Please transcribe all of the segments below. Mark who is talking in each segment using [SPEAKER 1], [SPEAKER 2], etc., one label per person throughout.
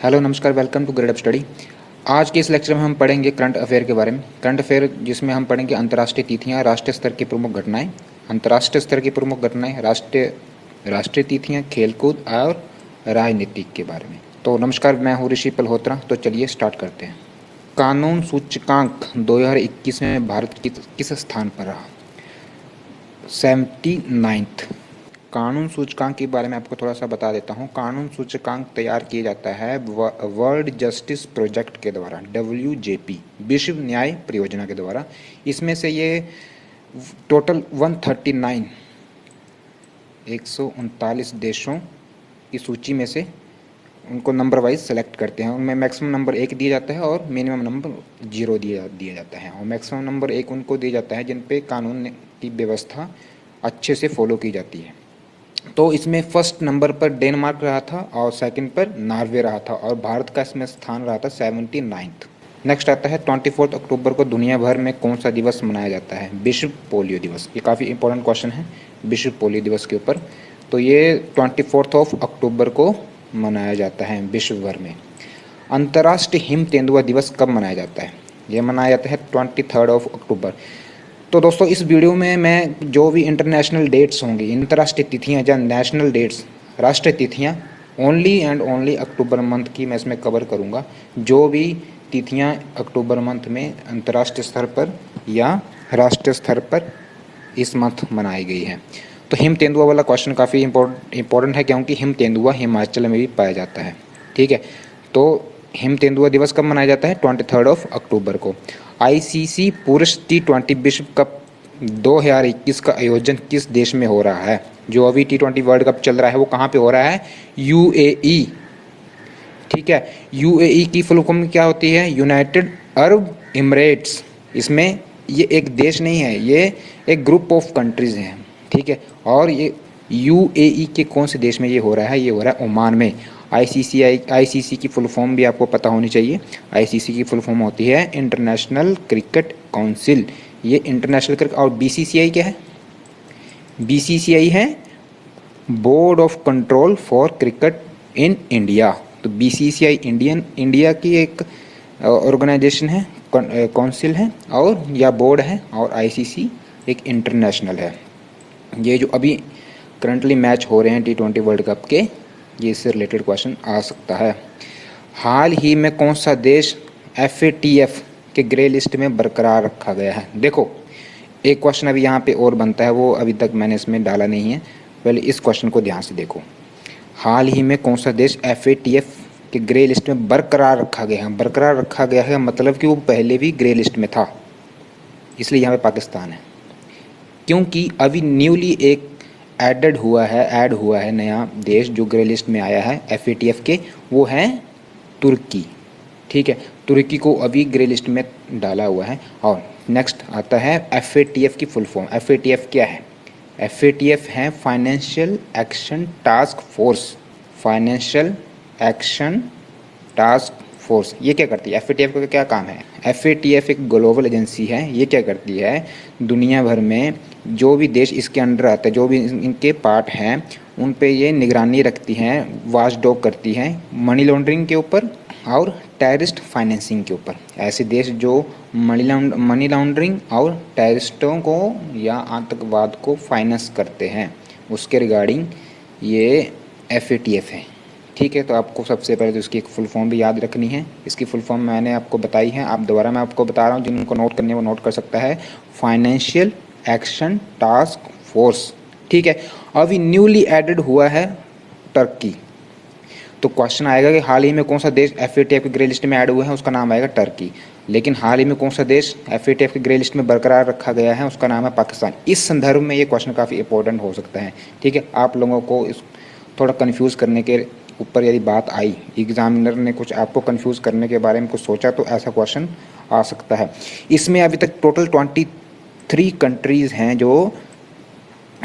[SPEAKER 1] Hello नमस्कार, welcome to Gradeup study. आज के इस लेक्चर में हम पढ़ेंगे करंट अफेयर के बारे में। करंट अफेयर जिसमें हम पढ़ेंगे अंतर्राष्ट्रीय तिथियां, राष्ट्रीय स्तर की प्रमुख घटनाएं, अंतर्राष्ट्रीय स्तर की प्रमुख घटनाएं, राष्ट्रीय तिथियां, खेलकूद और राजनीतिक के बारे में। तो नमस्कार, मैं हूँ ऋषि पल्होत्रा। तो चलिए स्टार्ट करते हैं। कानून सूचकांक 2021 में भारत किस स्थान पर रहा? 79th। कानून सूचकांक के बारे में आपको थोड़ा सा बता देता हूँ। कानून सूचकांक तैयार किया जाता है वर्ल्ड जस्टिस प्रोजेक्ट के द्वारा, WJP, विश्व न्याय परियोजना के द्वारा। इसमें से ये टोटल 139 देशों की सूची में से उनको नंबर वाइज सेलेक्ट करते हैं। उनमें मैक्सिमम नंबर 1 दिया जाता है और मिनिमम नंबर 0 दिया जाता है। और मैक्सिमम नंबर 1 उनको दिया जाता है जिन पे कानून की व्यवस्था अच्छे से फॉलो की जाती है। तो इसमें फर्स्ट नंबर पर डेनमार्क रहा था और सेकंड पर नॉर्वे रहा था और भारत का इसमें स्थान रहा था 79th। नेक्स्ट आता है 24 अक्टूबर को दुनिया भर में कौन सा दिवस मनाया जाता है? विश्व पोलियो दिवस। ये काफ़ी इंपॉर्टेंट क्वेश्चन है विश्व पोलियो दिवस के ऊपर। तो ये 24 अक्टूबर को मनाया जाता है विश्व भर में। अंतर्राष्ट्रीय हिम तेंदुआ दिवस कब मनाया जाता है? ये मनाया जाता है 23 अक्टूबर। तो दोस्तों इस वीडियो में मैं जो भी इंटरनेशनल डेट्स होंगी, अंतर्राष्ट्रीय तिथियां या नेशनल डेट्स, राष्ट्रीय तिथियां, only and only October month की मैं इसमें कवर करूंगा। जो भी तिथियां अक्टूबर मंथ में अंतर्राष्ट्रीय स्तर पर या राष्ट्रीय स्तर पर इस मंथ मनाई गई है। तो हिम तेंदुआ वाला क्वेश्चन काफ़ी इम्पोर्टेंट है क्योंकि हिम तेंदुआ हिमाचल में भी पाया जाता है। ठीक है, तो हिम तेंदुआ दिवस कब मनाया जाता है? 23 अक्टूबर को। ICC पुरुष T20 विश्व कप 2021 का आयोजन किस देश में हो रहा है? जो अभी T20 वर्ल्ड कप चल रहा है वो कहाँ पे हो रहा है? UAE। ठीक है, UAE की फुल फॉर्म क्या होती है? United Arab Emirates. इसमें ये एक देश नहीं है, ये एक ग्रुप ऑफ कंट्रीज हैं। ठीक है, और ये UAE के कौन से देश में ये हो रहा है? ये हो रहा है ओमान में। ICC की फुल फॉर्म भी आपको पता होनी चाहिए। ICC की फुल फॉर्म होती है इंटरनेशनल क्रिकेट काउंसिल। ये इंटरनेशनल क्रिकेट। और BCCI क्या है? BCCI है board of control for cricket in India. तो BCCI इंडिया की एक ऑर्गेनाइजेशन है, काउंसिल है और या बोर्ड है, और ICC एक इंटरनेशनल है। ये जो अभी करंटली मैच हो रहे हैं T20 वर्ल्ड कप के, ये इससे रिलेटेड क्वेश्चन आ सकता है। हाल ही में कौन सा देश FATF के ग्रे लिस्ट में बरकरार रखा गया है? देखो एक क्वेश्चन अभी यहाँ पे और बनता है, वो अभी तक मैंने इसमें डाला नहीं है। पहले इस क्वेश्चन को ध्यान से देखो। हाल ही में कौन सा देश FATF के ग्रे लिस्ट में बरकरार रखा गया है? बरकरार रखा गया है मतलब कि वो पहले भी ग्रे लिस्ट में था, इसलिए यहाँ पे पाकिस्तान है। क्योंकि अभी न्यूली एक ऐड हुआ है नया देश जो ग्रे लिस्ट में आया है FATF के, वो है तुर्की। ठीक है, तुर्की को अभी ग्रे लिस्ट में डाला हुआ है। और नेक्स्ट आता है FATF की फुल फॉर्म। FATF क्या है? FATF है financial action task force. Financial action task force. ये क्या करती है? FATF का क्या काम है? FATF एक ग्लोबल एजेंसी है। ये क्या करती है? दुनिया भर में जो भी देश इसके अंडर आता है, जो भी इनके पार्ट हैं, उन पे ये निगरानी रखती हैं, वॉच डॉग करती हैं मनी लॉन्ड्रिंग के ऊपर और टेररिस्ट फाइनेंसिंग के ऊपर। ऐसे देश जो मनी लॉन्ड्रिंग और टेररिस्टों को या आतंकवाद को फाइनेंस करते हैं, उसके रिगार्डिंग ये FATF है। ठीक है, तो आपको सबसे पहले तो इसकी एक फुल फॉर्म भी याद रखनी है। इसकी फुल फॉर्म मैंने आपको बताई है, आप दोबारा मैं आपको बता रहा हूँ, जिनको नोट करनी है वो नोट कर सकता है। Financial action task force. ठीक है, अभी न्यूली एडेड हुआ है टर्की। तो क्वेश्चन आएगा कि हाल ही में कौन सा देश FATF के ग्रे लिस्ट में ऐड हुआ है? उसका नाम आएगा टर्की। लेकिन हाल ही में कौन सा देश FATF के ग्रे लिस्ट में बरकरार रखा गया है? उसका नाम है पाकिस्तान। इस संदर्भ में ये क्वेश्चन काफ़ी इंपॉर्टेंट हो सकता है। ठीक है, आप लोगों को इस थोड़ा कन्फ्यूज़ करने के ऊपर यदि बात आई, एग्जामिनर ने कुछ आपको कंफ्यूज करने के बारे में कुछ सोचा, तो ऐसा क्वेश्चन आ सकता है। इसमें अभी तक टोटल 23 कंट्रीज़ हैं जो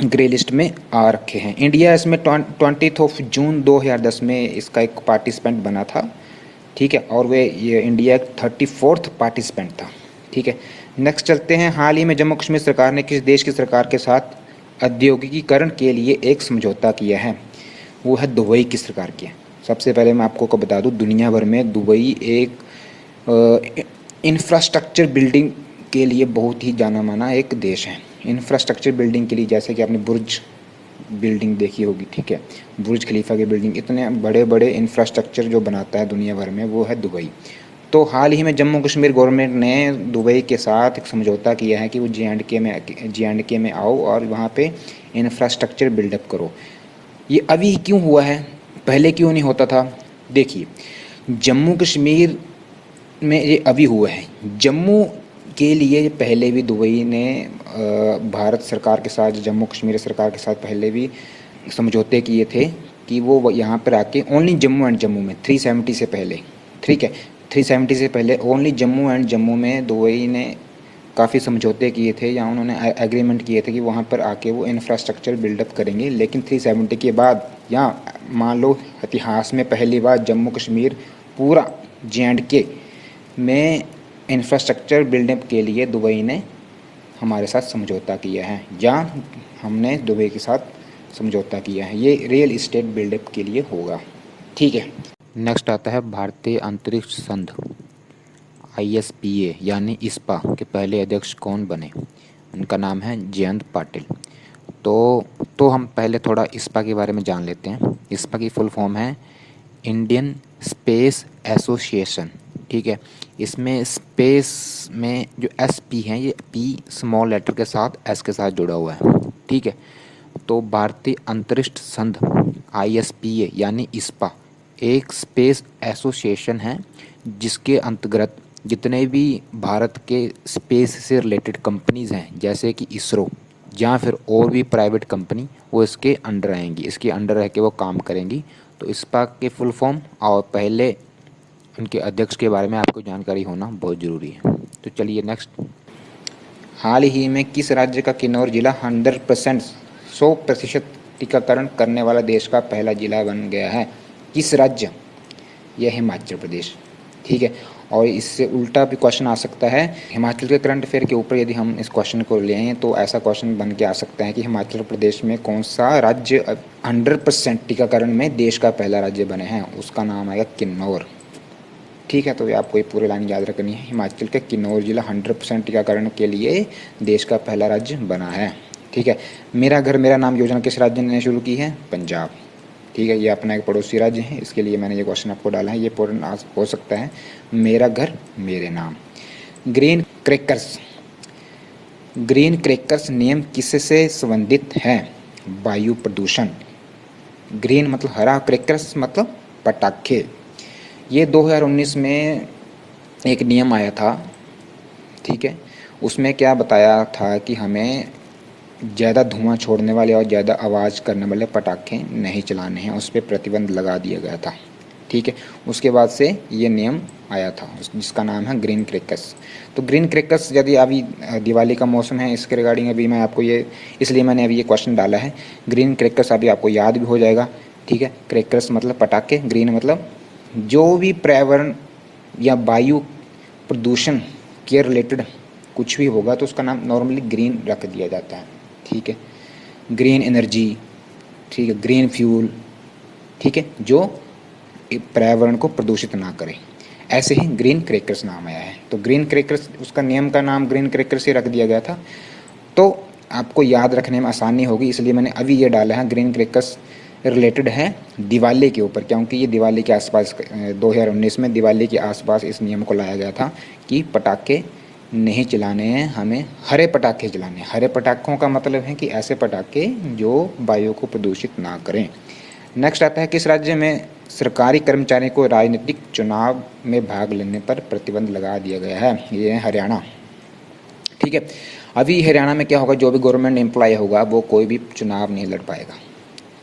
[SPEAKER 1] ग्रे लिस्ट में आ रखे हैं। इंडिया इसमें 20 जून 2010 में इसका एक पार्टिसिपेंट बना था। ठीक है, और ये इंडिया 34th पार्टिसिपेंट था। ठीक है, नेक्स्ट चलते हैं। हाल ही में जम्मू कश्मीर सरकार ने किस देश की सरकार के साथ औद्योगिकीकरण के लिए एक समझौता किया है? वो है दुबई की सरकार की। सबसे पहले मैं आपको को बता दूं, दुनिया भर में दुबई एक इंफ्रास्ट्रक्चर बिल्डिंग के लिए बहुत ही जाना माना एक देश है। इंफ्रास्ट्रक्चर बिल्डिंग के लिए जैसे कि आपने बुर्ज बिल्डिंग देखी होगी, ठीक है, बुर्ज खलीफा की बिल्डिंग, इतने बड़े बड़े इंफ्रास्ट्रक्चर जो बनाता है दुनिया भर में वो है दुबई। तो हाल ही में जम्मू कश्मीर गवर्नमेंट ने दुबई के साथ एक समझौता किया है कि वो जे एंड के में आओ और वहाँ पे इंफ्रास्ट्रक्चर बिल्डअप करो। ये अभी क्यों हुआ है, पहले क्यों नहीं होता था? देखिए, जम्मू कश्मीर में ये अभी हुआ है। जम्मू के लिए पहले भी दुबई ने भारत सरकार के साथ, जम्मू कश्मीर सरकार के साथ पहले भी समझौते किए थे कि वो यहाँ पर आके ओनली जम्मू एंड जम्मू में 370 से पहले, ठीक है, 370 से पहले ओनली जम्मू एंड जम्मू में दुबई ने काफ़ी समझौते किए थे या उन्होंने एग्रीमेंट किए थे कि वहाँ पर आके वो इंफ्रास्ट्रक्चर बिल्डअप करेंगे। लेकिन 370 के बाद, या मान लो इतिहास में पहली बार जम्मू कश्मीर पूरा जे.एंड.के में इंफ्रास्ट्रक्चर बिल्डअप के लिए दुबई ने हमारे साथ समझौता किया है, या हमने दुबई के साथ समझौता किया है। ये रियल इस्टेट बिल्डअप के लिए होगा, ठीक है। नेक्स्ट आता है भारतीय अंतरिक्ष संघ ISPA यानी ISPA के पहले अध्यक्ष कौन बने? उनका नाम है जयंत पाटिल। तो हम पहले थोड़ा ISPA के बारे में जान लेते हैं। ISPA की फुल फॉर्म है इंडियन स्पेस एसोसिएशन, ठीक है। इसमें स्पेस में जो SP है, ये P स्मॉल लेटर के साथ S के साथ जुड़ा हुआ है, ठीक है। तो भारतीय अंतरिक्ष संघ ISPA यानी ISPA एक स्पेस एसोसिएशन है जिसके अंतर्गत जितने भी भारत के स्पेस से रिलेटेड कंपनीज़ हैं, जैसे कि इसरो या फिर और भी प्राइवेट कंपनी, वो इसके अंडर आएंगी, इसके अंडर रह के वो काम करेंगी। तो ISPA के फुल फॉर्म और पहले उनके अध्यक्ष के बारे में आपको जानकारी होना बहुत ज़रूरी है। तो चलिए नेक्स्ट। हाल ही में किस राज्य का किन्नौर जिला 100% टीकाकरण करने वाला देश का पहला जिला बन गया है? किस राज्य? यह हिमाचल प्रदेश, ठीक है। और इससे उल्टा भी क्वेश्चन आ सकता है, हिमाचल के करंट अफेयर के ऊपर यदि हम इस क्वेश्चन को ले आए तो ऐसा क्वेश्चन बन के आ सकता है कि हिमाचल प्रदेश में कौन सा राज्य 100% टीकाकरण में देश का पहला राज्य बने हैं? उसका नाम आएगा किन्नौर, ठीक है। तो आपको ये पूरी लाइन याद रखनी है, हिमाचल के किन्नौर जिला 100% टीकाकरण के लिए देश का पहला राज्य बना है, ठीक है। मेरा घर मेरा नाम योजना किस राज्य ने शुरू की है? पंजाब, ठीक है। ये अपना एक पड़ोसी राज्य है, इसके लिए मैंने ये क्वेश्चन आपको डाला है। ये पूर्ण हो सकता है मेरा घर मेरे नाम। ग्रीन क्रैकर्स नियम किससे संबंधित है? वायु प्रदूषण। ग्रीन मतलब हरा, क्रैकर्स मतलब पटाखे। ये 2019 में एक नियम आया था, ठीक है। उसमें क्या बताया था कि हमें ज़्यादा धुआं छोड़ने वाले और ज़्यादा आवाज़ करने वाले पटाखे नहीं चलाने हैं, उस पर प्रतिबंध लगा दिया गया था, ठीक है। उसके बाद से ये नियम आया था जिसका नाम है ग्रीन क्रैकर्स। तो ग्रीन क्रैकर्स, यदि अभी दिवाली का मौसम है, इसके रिगार्डिंग अभी मैं आपको ये, इसलिए मैंने अभी ये क्वेश्चन डाला है। ग्रीन क्रैकर्स अभी आपको याद भी हो जाएगा, ठीक है। क्रैकर्स मतलब पटाखे, ग्रीन मतलब जो भी पर्यावरण या वायु प्रदूषण के रिलेटेड कुछ भी होगा तो उसका नाम नॉर्मली ग्रीन रख दिया जाता है, ठीक है। ग्रीन एनर्जी, ठीक है, ग्रीन फ्यूल, ठीक है, जो पर्यावरण को प्रदूषित ना करे, ऐसे ही ग्रीन क्रैकर्स नाम आया है। तो ग्रीन क्रैकर्स, उसका नियम का नाम ग्रीन क्रैकर्स ही रख दिया गया था, तो आपको याद रखने में आसानी होगी, इसलिए मैंने अभी ये डाला है। ग्रीन क्रैकर्स रिलेटेड है दिवाली के ऊपर, क्योंकि ये दिवाली के आसपास 2019 में दिवाली के आसपास इस नियम को लाया गया था कि पटाखे नहीं चलाने हैं, हमें हरे पटाखे चलाने हैं। हरे पटाखों का मतलब है कि ऐसे पटाखे जो वायु को प्रदूषित ना करें। नेक्स्ट आता है, किस राज्य में सरकारी कर्मचारी को राजनीतिक चुनाव में भाग लेने पर प्रतिबंध लगा दिया गया है? ये है हरियाणा, ठीक है। अभी हरियाणा में क्या होगा, जो भी गवर्नमेंट एम्प्लॉय होगा वो कोई भी चुनाव नहीं लड़ पाएगा,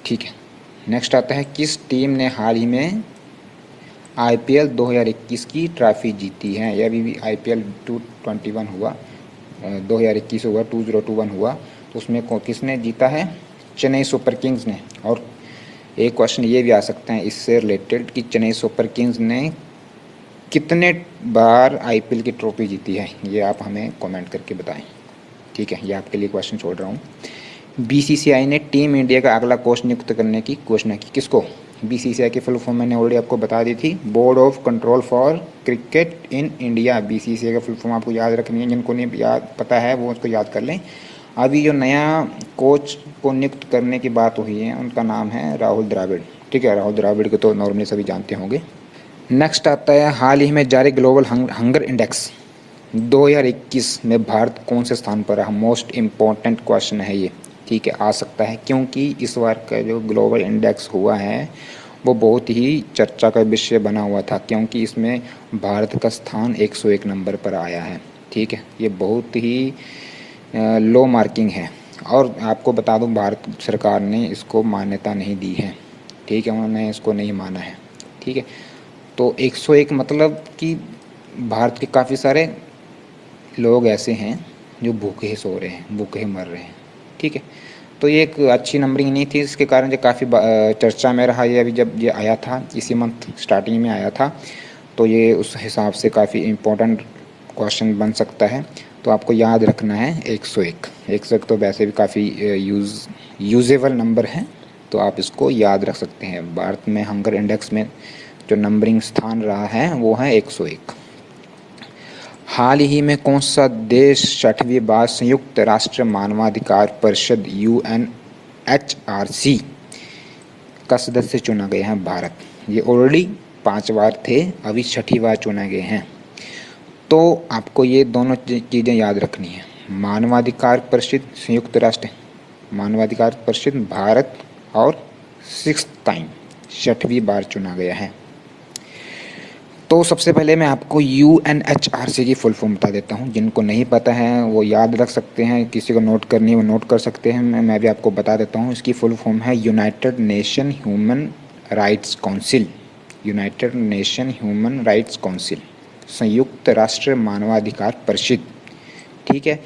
[SPEAKER 1] ठीक है। नेक्स्ट आता है, किस टीम ने हाल ही में IPL 2021 की ट्रॉफी जीती है? यह अभी भी IPL 221 हुआ, 2021 हुआ, 2021 हुआ, तो उसमें किसने जीता है? चेन्नई सुपर किंग्स ने। और एक क्वेश्चन ये भी आ सकता है इससे रिलेटेड कि चेन्नई सुपर किंग्स ने कितने बार IPL की ट्रॉफी जीती है? ये आप हमें कमेंट करके बताएं, ठीक है। ये आपके लिए क्वेश्चन छोड़ रहा हूँ। BCCI ने टीम इंडिया का अगला कोच नियुक्त करने की घोषणा की, किसको? BCCI की फुल फॉर्म मैंने ऑलरेडी आपको बता दी थी, board of control for cricket in India. BCCI का फुल फॉर्म आपको याद रखनी है, जिनको नहीं याद पता है वो उसको याद कर लें। अभी जो नया कोच को नियुक्त करने की बात हुई है उनका नाम है राहुल द्रविड़। ठीक है, राहुल द्रविड़ को तो नॉर्मली सभी जानते होंगे। नेक्स्ट आता है हाल ही में जारी ग्लोबल हंगर इंडेक्स 2021 में भारत कौन से स्थान पर है। मोस्ट इम्पॉर्टेंट क्वेश्चन है ये। ठीक है, आ सकता है क्योंकि इस बार का जो ग्लोबल इंडेक्स हुआ है वो बहुत ही चर्चा का विषय बना हुआ था, क्योंकि इसमें भारत का स्थान 101 नंबर पर आया है। ठीक है, ये बहुत ही लो मार्किंग है, और आपको बता दूं भारत सरकार ने इसको मान्यता नहीं दी है। ठीक है, उन्होंने इसको नहीं माना है। ठीक है, तो 101 मतलब कि भारत के काफ़ी सारे लोग ऐसे हैं जो भूखे ही सो रहे हैं, भूखे ही मर रहे हैं। ठीक है, तो ये एक अच्छी नंबरिंग नहीं थी, इसके कारण ये काफ़ी चर्चा में रहा। ये अभी जब ये आया था इसी मंथ स्टार्टिंग में आया था, तो ये उस हिसाब से काफ़ी इम्पोर्टेंट क्वेश्चन बन सकता है। तो आपको याद रखना है 101। 101 तो वैसे भी काफ़ी यूजेबल नंबर है, तो आप इसको याद रख सकते हैं। भारत में हंगर इंडेक्स में जो नंबरिंग स्थान रहा है वो है 101। हाल ही में कौन सा देश 6वीं बार संयुक्त राष्ट्र मानवाधिकार परिषद UNHRC का सदस्य चुना गया है भारत। ये ऑलरेडी 5 बार थे, अभी 6ठी बार चुने गए हैं। तो आपको ये दोनों चीज़ें याद रखनी है। मानवाधिकार परिषद संयुक्त राष्ट्र मानवाधिकार परिषद भारत, और 6th टाइम 6वीं बार चुना गया है। तो सबसे पहले मैं आपको UNHRC की फुल फॉर्म बता देता हूँ। जिनको नहीं पता है वो याद रख सकते हैं, किसी को नोट करनी है वो नोट कर सकते हैं। मैं भी आपको बता देता हूँ। इसकी फुल फॉर्म है United nation human rights council. United nation human rights council, संयुक्त राष्ट्र मानवाधिकार परिषद। ठीक है,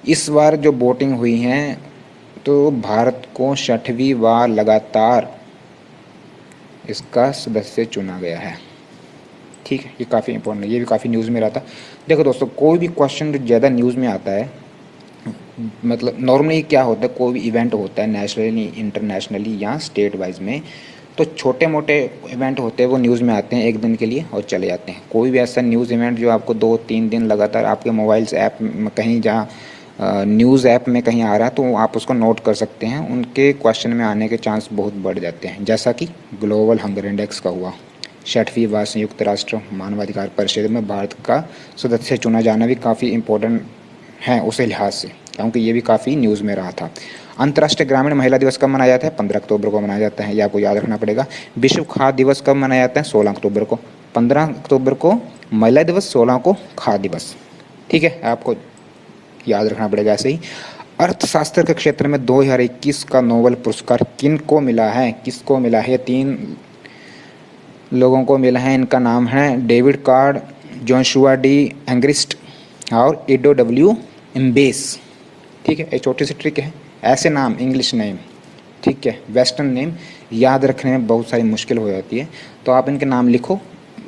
[SPEAKER 1] इस बार जो वोटिंग हुई है तो भारत को 6वीं बार लगातार इसका सदस्य चुना गया है। ठीक है, ये काफ़ी इंपॉर्टेंट है, ये भी काफ़ी न्यूज़ में रहा था। देखो दोस्तों, कोई भी क्वेश्चन जो ज़्यादा न्यूज़ में आता है, मतलब नॉर्मली क्या होता है, कोई भी इवेंट होता है नेशनली, इंटरनेशनली या स्टेट वाइज में, तो छोटे मोटे इवेंट होते हैं वो न्यूज़ में आते हैं एक दिन के लिए और चले जाते हैं। कोई भी ऐसा न्यूज़ इवेंट जो आपको 2-3 दिन लगातार आपके मोबाइल से ऐप में कहीं जहाँ न्यूज़ ऐप में कहीं आ रहा है तो आप उसको नोट कर सकते हैं। उनके क्वेश्चन में आने के चांस बहुत बढ़ जाते हैं, जैसा कि ग्लोबल हंगर इंडेक्स का हुआ। 6वीं बार संयुक्त राष्ट्र मानवाधिकार परिषद में भारत का सदस्य चुना जाना भी काफ़ी इम्पोर्टेंट है उसी लिहाज से, क्योंकि ये भी काफ़ी न्यूज़ में रहा था। अंतर्राष्ट्रीय ग्रामीण महिला दिवस कब मनाया जाता है? 15 अक्टूबर को मनाया जाता है, ये आपको याद रखना पड़ेगा। विश्व खाद्य दिवस कब मनाया जाता है? 16 अक्टूबर को। 15 अक्टूबर को महिला दिवस, 16 को खाद्य दिवस। ठीक है, आपको याद रखना पड़ेगा। ऐसे ही अर्थशास्त्र के क्षेत्र में 2021 का नोबेल पुरस्कार किन को मिला है? किसको मिला है? 3 लोगों को मिला है। इनका नाम है David card, Joshua D Angrist और एडो डब्ल्यू एम्बेस। ठीक है, एक छोटी सी ट्रिक है, ऐसे नाम इंग्लिश नेम, ठीक है, वेस्टर्न नेम याद रखने में बहुत सारी मुश्किल हो जाती है। तो आप इनके नाम लिखो,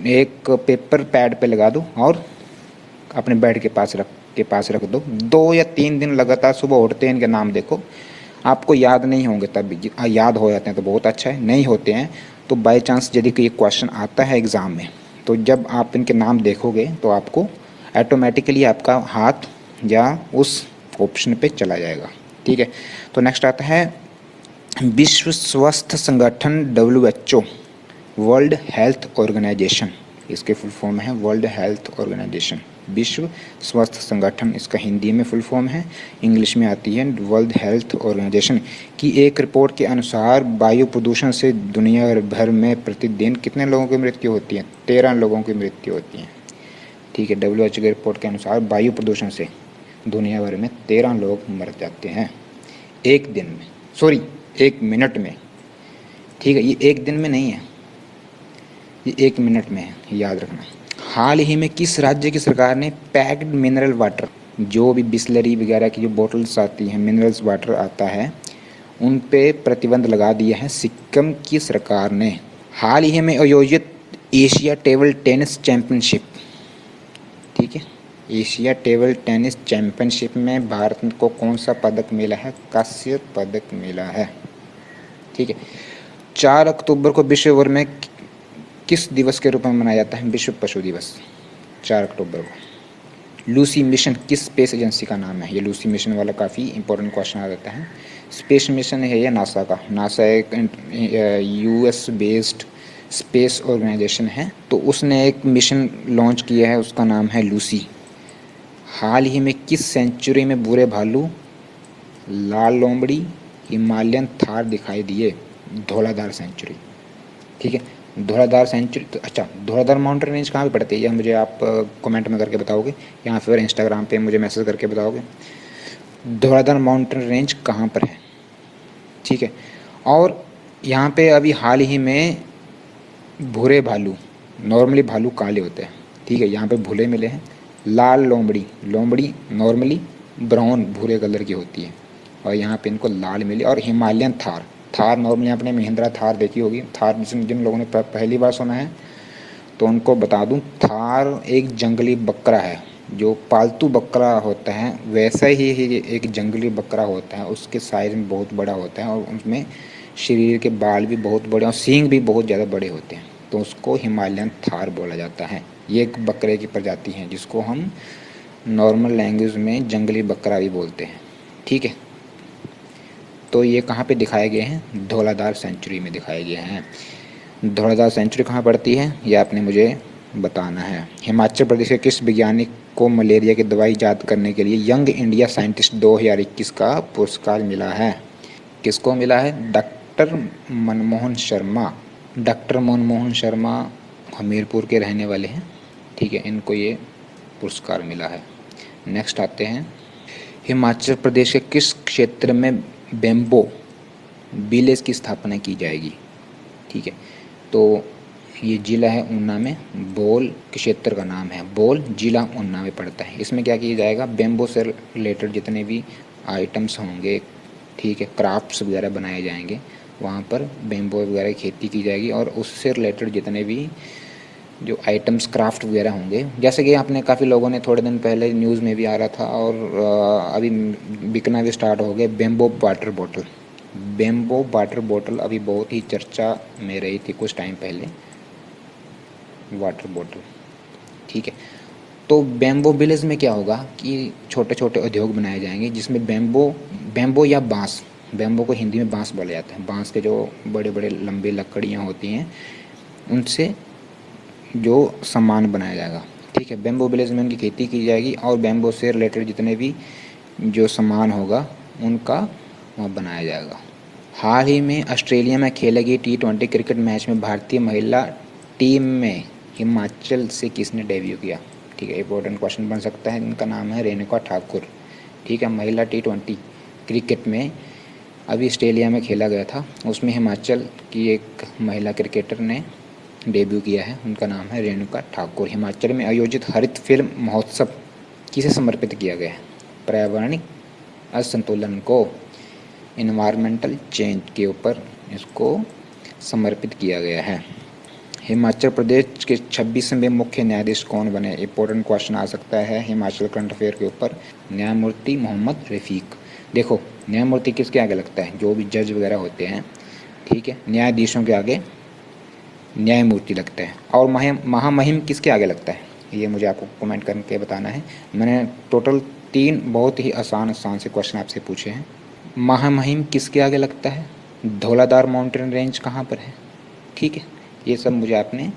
[SPEAKER 1] एक पेपर पैड पे लगा दो और अपने बेड के पास रख दो। 2 या 3 दिन लगातार सुबह उठते हैं इनके नाम देखो। आपको याद नहीं होंगे, तब भी याद हो जाते हैं तो बहुत अच्छा है, नहीं होते हैं तो बाय चांस यदि कोई क्वेश्चन आता है एग्ज़ाम में, तो जब आप इनके नाम देखोगे तो आपको ऑटोमेटिकली आपका हाथ या उस ऑप्शन पे चला जाएगा। ठीक है, तो नेक्स्ट आता है विश्व स्वास्थ्य संगठन WHO, वर्ल्ड हेल्थ ऑर्गेनाइजेशन। इसके फुल फॉर्म है वर्ल्ड हेल्थ ऑर्गेनाइजेशन, विश्व स्वास्थ्य संगठन इसका हिंदी में फुल फॉर्म है, इंग्लिश में आती है वर्ल्ड हेल्थ ऑर्गेनाइजेशन की एक रिपोर्ट के अनुसार वायु प्रदूषण से दुनिया भर में प्रतिदिन कितने लोगों की मृत्यु होती है? 13 लोगों की मृत्यु होती है। ठीक है, WHO की रिपोर्ट के अनुसार वायु प्रदूषण से दुनिया भर में 13 लोग मर जाते हैं एक दिन में, सॉरी 1 मिनट में। ठीक है, ये एक दिन में नहीं है, ये 1 मिनट में है, याद रखना। हाल ही में किस राज्य की सरकार ने पैक्ड मिनरल वाटर, जो भी बिस्लरी वगैरह की जो बोतल्स आती हैं, मिनरल्स वाटर आता है, उन पे प्रतिबंध लगा दिया है? सिक्किम की सरकार ने। हाल ही में आयोजित एशिया टेबल टेनिस चैंपियनशिप, ठीक है, एशिया टेबल टेनिस चैंपियनशिप में भारत को कौन सा पदक मिला है? कांस्य पदक मिला है। ठीक है, 4 अक्टूबर को विश्व भर में किस दिवस के रूप में मनाया जाता है? विश्व पशु दिवस, 4 अक्टूबर को। लूसी मिशन किस स्पेस एजेंसी का नाम है? ये लूसी मिशन वाला काफ़ी इंपॉर्टेंट क्वेश्चन आ जाता है। स्पेस मिशन है ये नासा का। नासा एक यूएस बेस्ड स्पेस ऑर्गेनाइजेशन है, तो उसने एक मिशन लॉन्च किया है, उसका नाम है लूसी। हाल ही में किस सेंचुरी में भूरे भालू, लाल लोमड़ी, हिमालयन थार दिखाई दिए? धौलाधार सेंचुरी। ठीक है, धौलाधार सेंचुरी तो अच्छा, धौलाधार माउंटेन रेंज कहाँ पे पड़ती है, यह मुझे आप कमेंट में करके बताओगे या फिर इंस्टाग्राम पे मुझे मैसेज करके बताओगे। धौलाधार माउंटेन रेंज कहाँ पर है? ठीक है, और यहाँ पे अभी हाल ही में भूरे भालू, नॉर्मली भालू काले होते हैं, ठीक है, यहाँ पे भूरे मिले हैं। लाल लोमड़ी, लोमड़ी नॉर्मली ब्राउन भूरे कलर की होती है और यहाँ पे इनको लाल मिले। और हिमालयन थार, थार नॉर्मली आपने महिंद्रा थार देखी होगी, थार जिन लोगों ने पहली बार सुना है तो उनको बता दूं, थार एक जंगली बकरा है। जो पालतू बकरा होता है वैसा ही एक जंगली बकरा होता है, उसके साइज़ में बहुत बड़ा होता है और उसमें शरीर के बाल भी बहुत बड़े और सींग भी बहुत ज़्यादा बड़े होते हैं, तो उसको हिमालयन थार बोला जाता है। ये एक बकरे की प्रजाति है जिसको हम नॉर्मल लैंग्वेज में जंगली बकरा भी बोलते हैं। ठीक है, तो ये कहाँ पे दिखाए गए हैं? धौलाधार सेंचुरी में दिखाए गए हैं। धौलाधार सेंचुरी कहाँ पड़ती है ये आपने मुझे बताना है। हिमाचल प्रदेश के किस वैज्ञानिक को मलेरिया की दवाई ईजाद करने के लिए यंग इंडिया साइंटिस्ट 2021 का पुरस्कार मिला है? किसको मिला है? डॉक्टर मनमोहन शर्मा। डॉक्टर मनमोहन शर्मा हमीरपुर के रहने वाले हैं, ठीक है, इनको ये पुरस्कार मिला है। नेक्स्ट आते हैं, हिमाचल प्रदेश के किस क्षेत्र में बेम्बो विलेज की स्थापना की जाएगी? ठीक है, तो ये ज़िला है ऊना में, बोल क्षेत्र का नाम है बोल, ज़िला ऊना में पड़ता है। इसमें क्या किया जाएगा? बेम्बो से रिलेटेड जितने भी आइटम्स होंगे, ठीक है, क्राफ्ट्स वगैरह बनाए जाएंगे, वहाँ पर बेम्बो वगैरह की खेती की जाएगी और उससे रिलेटेड जितने भी जो आइटम्स क्राफ्ट वगैरह होंगे, जैसे कि आपने काफ़ी लोगों ने थोड़े दिन पहले न्यूज़ में भी आ रहा था और अभी बिकना भी स्टार्ट हो गया, bamboo water bottle. Bamboo water bottle अभी बहुत ही चर्चा में रही थी कुछ टाइम पहले, वाटर बॉटल, ठीक है। तो बेम्बो विलेज में क्या होगा कि छोटे छोटे उद्योग बनाए जाएंगे जिसमें बेम्बो बेम्बो या बांस, बेम्बो को हिंदी में बांस बोला जाता है, बांस के जो बड़े बड़े लंबी लकड़ियाँ होती हैं उनसे जो सामान बनाया जाएगा, ठीक है। बेम्बो विलेज में उनकी खेती की जाएगी और बेम्बो से रिलेटेड जितने भी जो सामान होगा उनका वहाँ बनाया जाएगा। हाल ही में ऑस्ट्रेलिया में खेले गए T20 क्रिकेट मैच में भारतीय महिला टीम में हिमाचल से किसने डेब्यू किया? ठीक है, इंपॉर्टेंट क्वेश्चन बन सकता है। इनका नाम है रेणुका ठाकुर, ठीक है। महिला T20 क्रिकेट में अभी ऑस्ट्रेलिया में खेला गया था, उसमें हिमाचल की एक महिला क्रिकेटर ने डेब्यू किया है, उनका नाम है रेणुका ठाकुर। हिमाचल में आयोजित हरित फिल्म महोत्सव किसे समर्पित किया गया है? पर्यावरणिक असंतुलन को, इन्वायरमेंटल चेंज के ऊपर इसको समर्पित किया गया है। हिमाचल प्रदेश के 26वें मुख्य न्यायाधीश कौन बने? इंपॉर्टेंट क्वेश्चन आ सकता है हिमाचल करंट अफेयर के ऊपर। न्यायमूर्ति मोहम्मद रफ़ीक। देखो, न्यायमूर्ति किसके आगे लगता है? जो भी जज वगैरह होते हैं, ठीक है, न्यायाधीशों के आगे न्यायमूर्ति लगता है। और महामहिम किसके आगे लगता है? ये मुझे आपको कमेंट करके बताना है। मैंने टोटल 3 बहुत ही आसान आसान से क्वेश्चन आपसे पूछे हैं। महामहिम किसके आगे लगता है? धौलाधार माउंटेन रेंज कहाँ पर है? ठीक है, ये सब मुझे आपने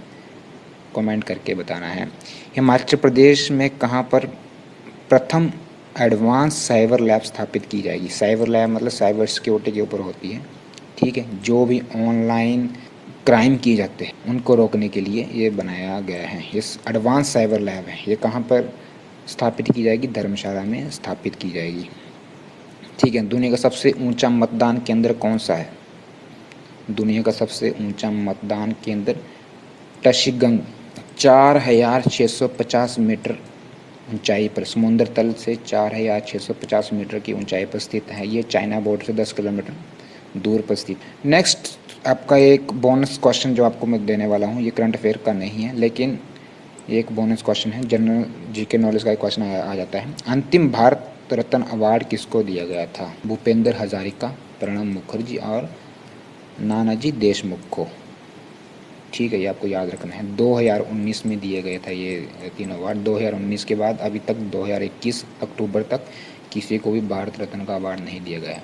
[SPEAKER 1] कमेंट करके बताना है। हिमाचल प्रदेश में कहाँ पर प्रथम एडवांस साइबर लैब स्थापित की जाएगी? साइबर लैब मतलब साइबर सिक्योरिटी के ऊपर होती है, ठीक है। जो भी ऑनलाइन क्राइम किए जाते हैं उनको रोकने के लिए ये बनाया गया है, ये एडवांस साइबर लैब है। ये कहाँ पर स्थापित की जाएगी? धर्मशाला में स्थापित की जाएगी, ठीक है। दुनिया का सबसे ऊंचा मतदान केंद्र कौन सा है? दुनिया का सबसे ऊंचा मतदान केंद्र टशीगंग 4650 मीटर ऊंचाई पर, समुद्र तल से 4650 मीटर की ऊंचाई पर स्थित है। ये चाइना बॉर्डर से 10 किलोमीटर दूर पर स्थित। नेक्स्ट आपका एक बोनस क्वेश्चन जो आपको मैं देने वाला हूँ, ये करंट अफेयर का नहीं है लेकिन एक बोनस क्वेश्चन है, जनरल जीके नॉलेज का एक क्वेश्चन आ जाता है। अंतिम भारत रत्न अवार्ड किसको दिया गया था? भूपेंद्र हजारिका, प्रणब मुखर्जी और नानाजी देशमुख को। ठीक है, ये आपको याद रखना है। 2019 में दिए गए थे ये तीनों अवार्ड। 2019 के बाद अभी तक 2021 अक्टूबर तक किसी को भी भारत रत्न का अवार्ड नहीं दिया गया है।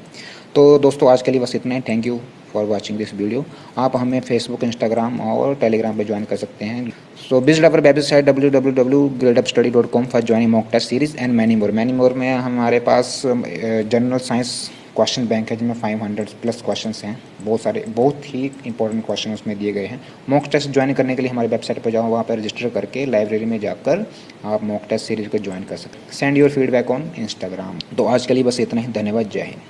[SPEAKER 1] तो दोस्तों आज के लिए बस इतना ही। Thank you for watching this video. आप हमें फेसबुक, इंस्टाग्राम और टेलीग्राम पे ज्वाइन कर सकते हैं। So visit our website www.gradeupstudy.com for joining mock test series and many more. Many more में हमारे पास जनरल साइंस क्वेश्चन बैंक है, जिनमें 500 प्लस क्वेश्चंस हैं। बहुत सारे, बहुत ही इंपॉर्टेंट क्वेश्चन उसमें दिए गए हैं। मॉक टेस्ट ज्वाइन करने के लिए हमारे वेबसाइट पर जाओ, वहाँ पर रजिस्टर करके लाइब्रेरी में जाकर आप मॉक टेस्ट सीरीज को ज्वाइन कर सकते हैं। Send your feedback on Instagram. तो आज के लिए बस इतना ही। धन्यवाद। जय हिंद।